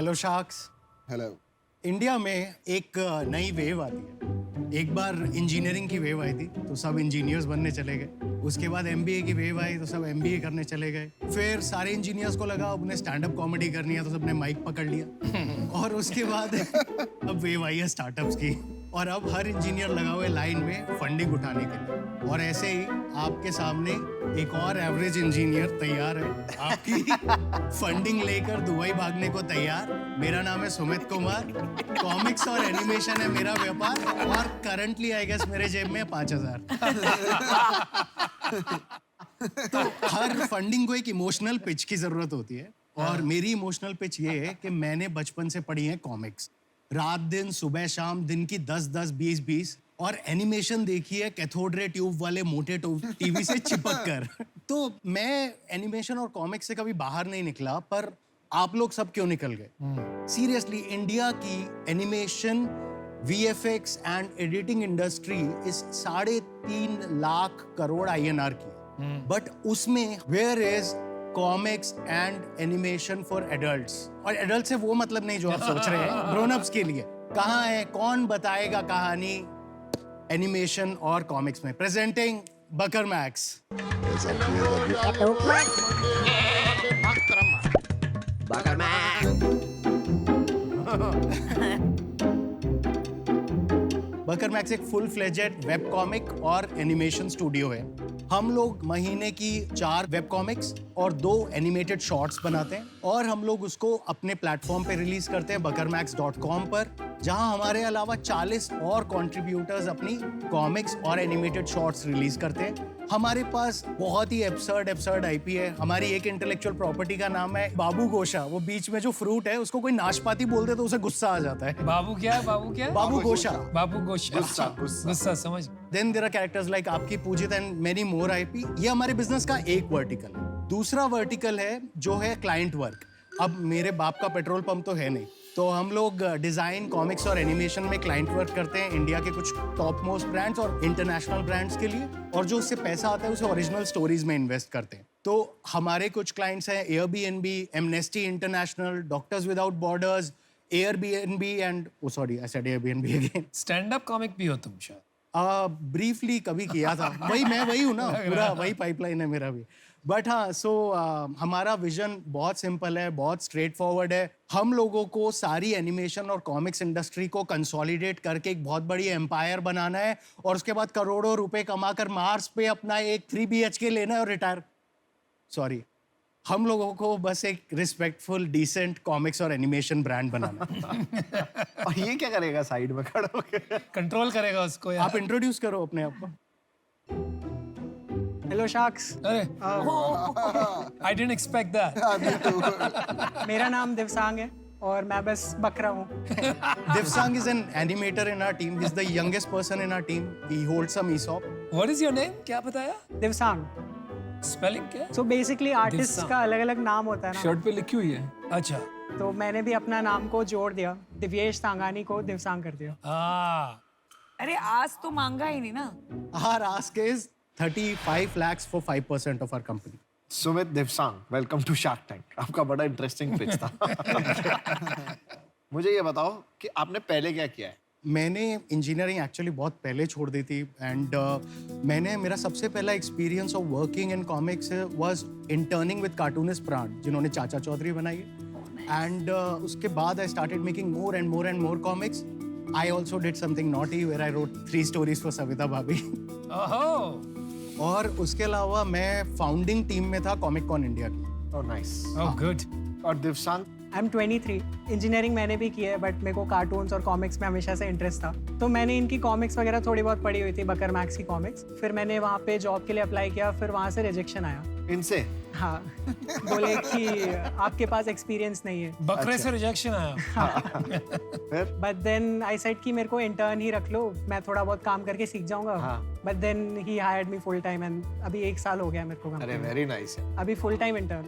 Hello sharks. Hello. India में एक नई वेव आती है। एक बार इंजीनियरिंग की वेव आई थी तो सब इंजीनियर्स बनने चले गए। उसके बाद एमबीए की वेव आई तो सब एमबीए करने चले गए। फिर सारे इंजीनियर्स को लगा अब उन्हें स्टैंड अप कॉमेडी करनी है तो सबने माइक पकड़ लिया। और उसके बाद अब वेव आई है स्टार्टअप्स की। और अब हर इंजीनियर लगा हुआ है लाइन में फंडिंग उठाने के लिए। और ऐसे ही आपके सामने एक और एवरेज इंजीनियर तैयार है आपकी फंडिंग लेकर दुबई भागने को तैयार। मेरा नाम है सुमित कुमार। कॉमिक्स और एनिमेशन है मेरा व्यापार और करंटली आई गेस मेरे जेब में 5,000। तो हर फंडिंग को एक इमोशनल पिच की जरूरत होती है और मेरी इमोशनल पिच ये है कि मैंने बचपन से पढ़ी है कॉमिक्स। रात दिन सुबह शाम दिन की 10-10 20-20 और एनिमेशन देखी है कैथोड रे ट्यूब वाले मोटे टीवी से चिपक कर। तो मैं एनिमेशन और कॉमिक्स से कभी बाहर नहीं निकला, पर आप लोग सब क्यों निकल गए? सीरियसली इंडिया की animation VFX and editing industry इस 3.5 लाख करोड़ INR की, बट उसमें where is comics and animation for adults? और एडल्ट से वो मतलब नहीं जो आप सोच रहे हैं, ग्रोन अप्स के लिए। कहाँ है? कौन बताएगा कहानी एनिमेशन और कॉमिक्स में? प्रेजेंटिंग बकर मैक्स। बकर मैक्स एक फुल फ्लेजेड वेब कॉमिक और एनिमेशन स्टूडियो है। हम लोग महीने की 4 वेब कॉमिक्स और 2 एनिमेटेड शॉर्ट्स बनाते हैं और हम लोग उसको अपने प्लेटफॉर्म पे रिलीज करते हैं buckermax.com पर, जहां हमारे अलावा 40 और कंट्रीब्यूटर्स अपनी कॉमिक्स और एनिमेटेड शॉर्ट्स रिलीज करते हैं। हमारे पास बहुत ही एब्सर्ड आईपी है। हमारी एक इंटेलेक्चुअल प्रॉपर्टी का नाम है बाबू गोशा। वो बीच में जो फ्रूट है उसको कोई नाशपाती बोल दे तो उसे गुस्सा आ जाता है। बाबू क्या है? बाबू क्या है? बाबू गोशा। बाबू गोशा। गुस्सा समझ। Then there are characters like आपकी पूजित एंड मेनी मोर आईपी। ये हमारे बिजनेस का एक वर्टिकल है। दूसरा वर्टिकल है जो है क्लाइंट वर्क। अब मेरे बाप का पेट्रोल पंप तो है नहीं, तो हम लोग डिजाइन, कॉमिक्स और एनिमेशन में क्लाइंट वर्क करते हैं इंडिया के कुछ टॉप मोस्ट ब्रांड्स और इंटरनेशनल ब्रांड्स के लिए, और जो उससे पैसा आता है उसे ओरिजिनल स्टोरीज में इन्वेस्ट करते हैं। तो हमारे कुछ क्लाइंट्स हैं Airbnb, amnesty international, doctors without borders, Airbnb and I said Airbnb again. Stand up comic भी हो तुम शायद? ब्रीफली कभी किया था। मैं वही हूँ ना, पूरा वही पाइपलाइन है मेरा भी। बट हाँ, हमारा विजन बहुत सिंपल है, बहुत स्ट्रेट फॉरवर्ड है। हम लोगों को सारी एनिमेशन और कॉमिक्स इंडस्ट्री को कंसोलिडेट करके एक बहुत बड़ी एम्पायर बनाना है और उसके बाद करोड़ों रुपए कमाकर मार्स पे अपना एक 3 BHK लेना है और रिटायर। सॉरी, हम लोगों को बस एक रिस्पेक्टफुल डिसेंट कॉमिक्स और एनिमेशन ब्रांड बनाना है। और ये क्या करेगा साइड में खड़ा होकर? कंट्रोल करेगा उसको यार। आप इंट्रोड्यूस करो अपने आप को। Hello sharks. अरे आई डिडंट एक्सपेक्ट दैट। मेरा नाम दिवसांग है और मैं बस बकरा हूँ। Divsang is an animator in our team. He's the youngest person in our team. He holds some ESOP. What is your name? क्या बताया? दिवसांग। स्पेलिंग क्या? So basically artist Divasang. का अलग अलग नाम होता है ना, शर्ट पे लिखी हुई है। अच्छा। तो मैंने भी अपना नाम को जोड़ दिया, दिव्येश सांगानी को दिवसांग कर दिया। अरे आज तो मांगा ही नहीं ना। Our ask is 35 lakhs for 5% of our company. Sumit Divasang, welcome to Shark Tank. आपका बड़ा इंटरेस्टिंग पिच था। मुझे ये बताओ कि आपने पहले क्या किया है? मैंने इंजीनियरिंग एक्चुअली बहुत पहले छोड़ दी थी एंड मेरा सबसे पहला experience of working in comics was interning with cartoonist Pran, जिन्होंने चाचा चौधरी बनाई है। एंड उसके बाद I started making more and more comics. I also did something naughty where I wrote 3 stories for Savita Bhabhi. और उसके अलावा मैं फाउंडिंग टीम में था कॉमिक कॉन इंडिया की। Oh nice. Oh good. और दिवसांग? I am 23। इंजीनियरिंग मैंने भी की है, बट मेरे को कार्टून्स और कॉमिक्स में हमेशा से इंटरेस्ट था, तो मैंने इनकी कॉमिक्स वगैरह थोड़ी बहुत पढ़ी हुई थी, बकर मैक्स की कॉमिक्स। फिर मैंने वहाँ पे जॉब के लिए अप्लाई किया, फिर वहाँ से रिजेक्शन आया। इनसे? हाँ, बोले कि आपके पास एक्सपीरियंस नहीं है। बकरे से रिजेक्शन आया। फिर? बट देन आई सेड कि मेरे को इंटर्न ही रख लो, मैं थोड़ा बहुत काम करके सीख जाऊंगा। But then he hired me full time and अभी 1 साल हो गया मेरे को। अरे वेरी नाइस है। अभी फुल टाइम इंटर्न।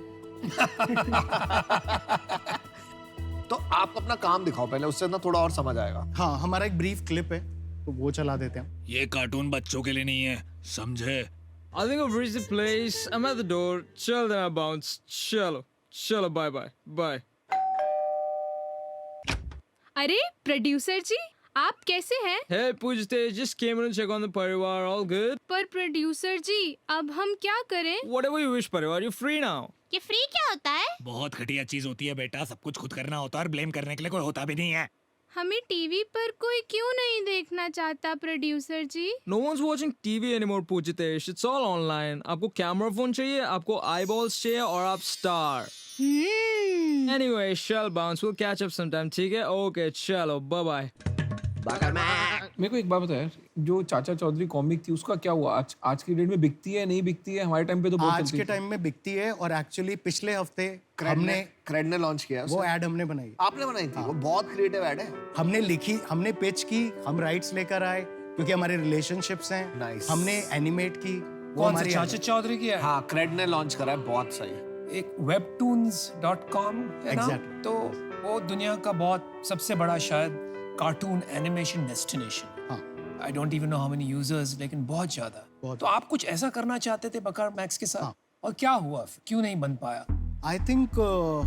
तो आप अपना काम दिखाओ पहले, उससे ना थोड़ा और समझ आएगा। हाँ, हमारा एक ब्रीफ क्लिप है तो वो चला देते हैं। ये कार्टून बच्चों के लिए नहीं है, समझे? I think I've reached the place. I'm at the door. Chill, then I bounce. Chalo. Bye. अरे प्रोड्यूसर जी, आप कैसे हैं? Hey, Pujte, just came in to check on the Parivar. All good? पर प्रोड्यूसर जी, अब हम क्या करें? Whatever you wish, Parivar. You're free now. ये फ्री क्या होता है? बहुत घटिया चीज होती है बेटा, सब कुछ खुद करना होता है और ब्लेम करने के लिए कोई होता भी नहीं है। हमें टीवी पर कोई क्यों नहीं देखना चाहता producer ji? No one's watching TV anymore, Pujitesh. It's all online. आपको कैमरा फोन चाहिए, आपको eyeballs चाहिए और आप star. Anyway, shall bounce. We'll catch up sometime. ठीक है? Okay, चलो. Bye bye. मेरे को एक बात बता यार, जो चाचा चौधरी कॉमिक थी उसका क्या हुआ? आज की डेट में बिकती है नहीं बिकती है? हमारे टाइम पे तो बहुत आज चलती के थी। टाइम में बिकती है और एक्चुअली पिछले हफ्ते हमने हमने क्रेड ने लॉन्च किया वो उसे। एड हमने बनाई, आपने बनाई थी? वो बहुत क्रिएटिव एड है। हमने लिखी, हमने पिच की, हम राइट्स लेकर आए क्योंकि हमारे रिलेशनशिप्स हैं। Nice. हमने एनिमेट की, वो कौन सा हमारी चाचा चौधरी की है? हाँ, क्रेड ने लॉन्च करा है, बहुत सही। एक webtoons.com है ना? Exactly. तो वो दुनिया का बहुत सबसे बड़ा शायद कार्टून एनिमेशन डेस्टिनेशन। हाँ। I don't even know how many users, लेकिन बहुत ज्यादा। बहुत। तो आप कुछ ऐसा करना चाहते थे बकार मैक्स के साथ, हाँ। और क्या हुआ? क्यों नहीं बन पाया? आई थिंक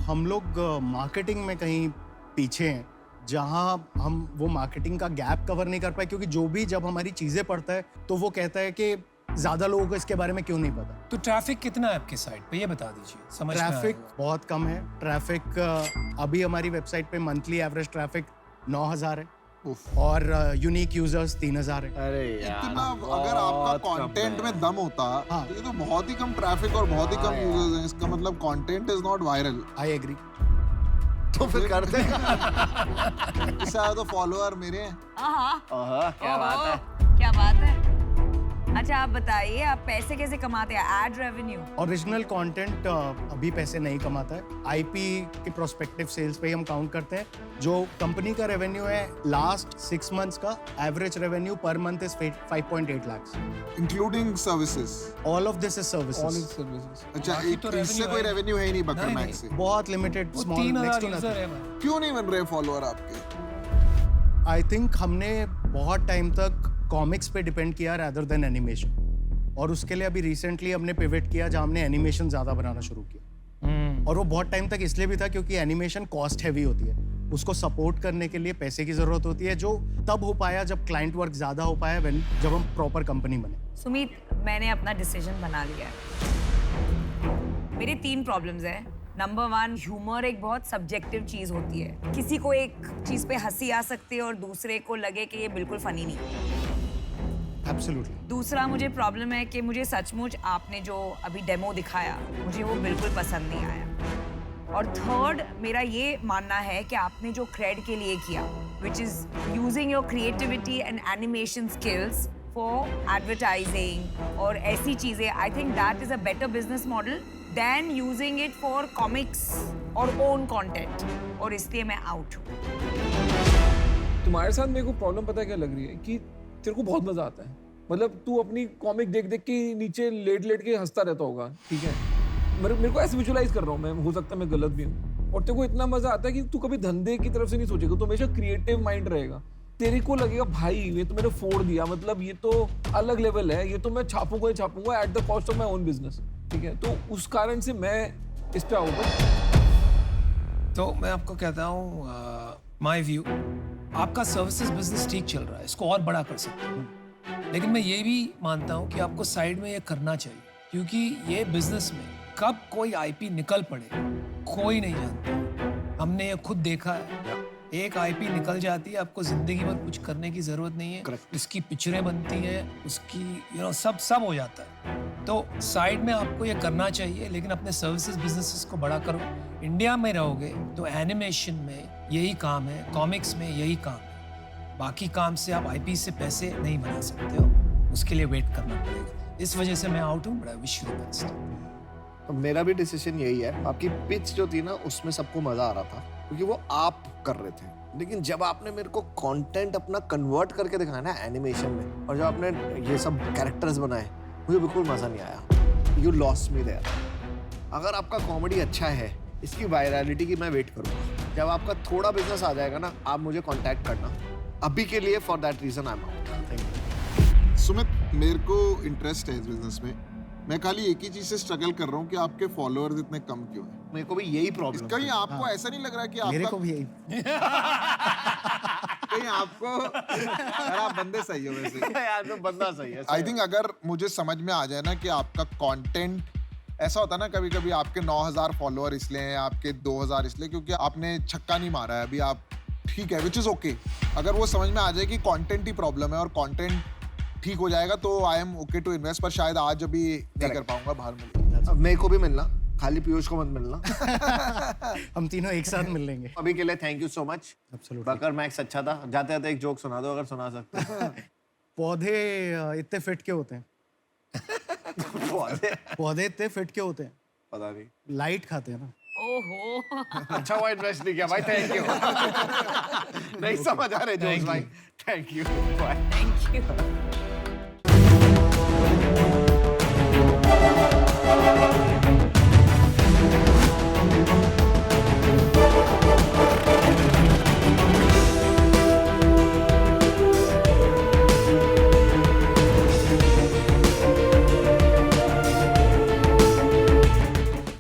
हम लोग मार्केटिंग में कहीं पीछे हैं, जहाँ हम वो मार्केटिंग का गैप कवर नहीं कर पाए, क्योंकि जो भी जब हमारी चीज़ें पढ़ता है तो वो कहता है कि ज़्यादा लोगों को इसके बारे में क्यों नहीं पता। तो ट्रैफिक कितना है आपके साइट पे, ये बता दीजिए। समझ में ट्रैफिक आएगा। बहुत कम है। ट्रैफिक अभी हमारी वेबसाइट पे मंथली एवरेज ट्रैफिक 9,000 है और यूनिक यूजर्स 3,000 है। अरे इतना अगर आपका कंटेंट में दम होता हाँ। तो ये तो बहुत ही कम ट्रैफिक और बहुत ही कम यूजर्स हैं। इसका मतलब content is not viral. I agree. तो फिर करते हैं। इससे ज्यादा तो फॉलोअर मेरे हैं। क्या बात है। क्या बात है। अच्छा आप बताइए, आप पैसे कैसे कमाते हैं? Ad revenue? ओरिजिनल कंटेंट अभी पैसे नहीं कमाता है। आईपी के प्रोस्पेक्टिव सेल्स पे ही हम काउंट करते हैं। जो कंपनी का रेवेन्यू है लास्ट 6 मंथ्स का average revenue per month is 5.8 lakhs। Including services. All of this is All services. its services. अच्छा बाकी तो इससे revenue कोई है। रेवेन्यू है ही नहीं बकर नहीं, मैक्स से। बहुत लिमिटेड, वो स्मॉल, नेक्स्ट 3,000 टू यूजर है नथिंग। भाई। क्यों नहीं बन रहे फॉलोअर आपके? आई थिंक हमने बहुत टाइम तक कॉमिक्स पे डिपेंड किया rather देन एनिमेशन, और उसके लिए अभी रिसेंटली हमने पिवट किया जहाँ हमने एनिमेशन ज़्यादा बनाना शुरू किया। और वो बहुत टाइम तक इसलिए भी था क्योंकि एनिमेशन कॉस्ट हैवी होती है, उसको सपोर्ट करने के लिए पैसे की ज़रूरत होती है, जो तब हो पाया जब क्लाइंट वर्क ज़्यादा हो पाया, जब हम प्रॉपर कंपनी बने। सुमित, मैंने अपना डिसीजन बना लिया है। मेरे 3 प्रॉब्लम्स हैं। नंबर 1, ह्यूमर एक बहुत सब्जेक्टिव चीज होती है। किसी को एक चीज पे हंसी आ सकती है और दूसरे को लगे कि ये बिल्कुल फनी नहीं है। एब्सोल्युटली। दूसरा मुझे प्रॉब्लम है कि मुझे सचमुच आपने जो अभी डेमो दिखाया, मुझे वो बिल्कुल पसंद नहीं आया। और थर्ड, मेरा ये मानना है कि आपने जो क्रेड के लिए किया, which is using your creativity and animation skills for advertising और ऐसी चीजें, I think that is a better business model than using it for comics और ओन कंटेंट, और इसलिए मैं आउट हूँ। तुम्हारे साथ मेरे को प्रॉब्लम पता है क्या लग रही है कि तेरे को बहुत मजा आता है। मतलब तू अपनी कॉमिक देख देख के नीचे लेट लेट के हंसता रहता होगा, ठीक है? मेरे को ऐसे विजुअलाइज कर रहा हूँ मैं, हो सकता है मैं गलत भी हूँ। और तेरे को इतना मजा आता है कि तू कभी धंधे की तरफ से नहीं सोचेगा, तो हमेशा क्रिएटिव माइंड रहेगा। तेरे को लगेगा भाई ये तो मैंने फोड़ दिया, मतलब ये तो अलग लेवल है, ये तो मैं छापूंगा ही छापूंगा at the cost of my own business, ठीक है? तो उस कारण से मैं इस पे आउट हूँ। तो मैं आपको कहता हूँ, माय व्यू, आपका सर्विसेज बिजनेस ठीक चल रहा है, इसको और बड़ा कर सकते हो। लेकिन मैं ये भी मानता हूँ कि आपको साइड में ये करना चाहिए, क्योंकि ये बिजनेस में कब कोई आईपी निकल पड़े कोई नहीं जानता। हमने ये खुद देखा है, एक आईपी निकल जाती है, आपको जिंदगी भर कुछ करने की जरूरत नहीं है। इसकी पिक्चरें बनती हैं, उसकी सब हो जाता है। तो साइड में आपको ये करना चाहिए, लेकिन अपने सर्विसेज बिजनेसेस को बड़ा करो। इंडिया में रहोगे तो एनिमेशन में यही काम है, कॉमिक्स में यही काम है। बाकी काम से आप आईपी से पैसे नहीं बना सकते हो, उसके लिए वेट करना पड़ेगा। इस वजह से मैं आउट हूँ, बड़ा विश यू द बेस्ट। तो मेरा भी डिसीजन यही है। आपकी पिच जो थी ना, उसमें सबको मजा आ रहा था क्योंकि वो आप कर रहे थे, लेकिन जब आपने मेरे को कंटेंट अपना कन्वर्ट करके दिखाया ना एनिमेशन में, और जब आपने ये सब कैरेक्टर्स बनाए, मुझे बिल्कुल मजा नहीं आया। You lost me there. अगर आपका कॉमेडी अच्छा है, इसकी वायरलिटी की मैं वेट करूँगा। जब आपका थोड़ा बिजनेस आ जाएगा ना, आप मुझे कांटेक्ट करना। अभी के लिए for that reason I am out. Thank you. Sumit, मेरे को इंटरेस्ट है इस बिजनेस में, मैं खाली एक ही चीज से स्ट्रगल कर रहा हूँ कि आपके फॉलोअर्स इतने कम क्यों हैं। मेरे को भी यही प्रॉब्लम कहीं आपको ऐसा नहीं लग रहा कि मेरे आपका को भी यही कहीं आपको यार आप बंदे सही हो वैसे। यार तो बंदा सही है। आई थिंक अगर मुझे समझ में आ जाए ना कि आपका कंटेंट ऐसा होता है ना, कभी कभी आपके 9000 फॉलोअर इसलिए हैं, आपके 2000 इसलिए क्योंकि आपने छक्का नहीं मारा है अभी, आप ठीक है, विच इज ओके। अगर वो समझ में आ जाए कि कंटेंट ही प्रॉब्लम है और कंटेंट ठीक हो जाएगा तो I am okay to invest, पर शायद आज अभी नहीं कर पाऊंगा, बाहर मिलेगा। अब मेरे को भी मिलना, खाली पीयूष को मत मिलना। हम तीनों एक साथ मिल लेंगे। अभी के लिए thank you so much. Absolutely. बकर मैक्स अच्छा था। जाते जाते एक जोक सुना दो अगर सुना सकते हो। पौधे इतने फिट क्यों होते हैं? पौधे इतने फिट क्यों होते हैं? पता नहीं। लाइट खाते हैं ना। ओहो अच्छा वो इन्वेस्ट नहीं किया भाई, थैंक यू। नहीं समझ आ रहे जोक्स भाई, thank you, bye. Thank you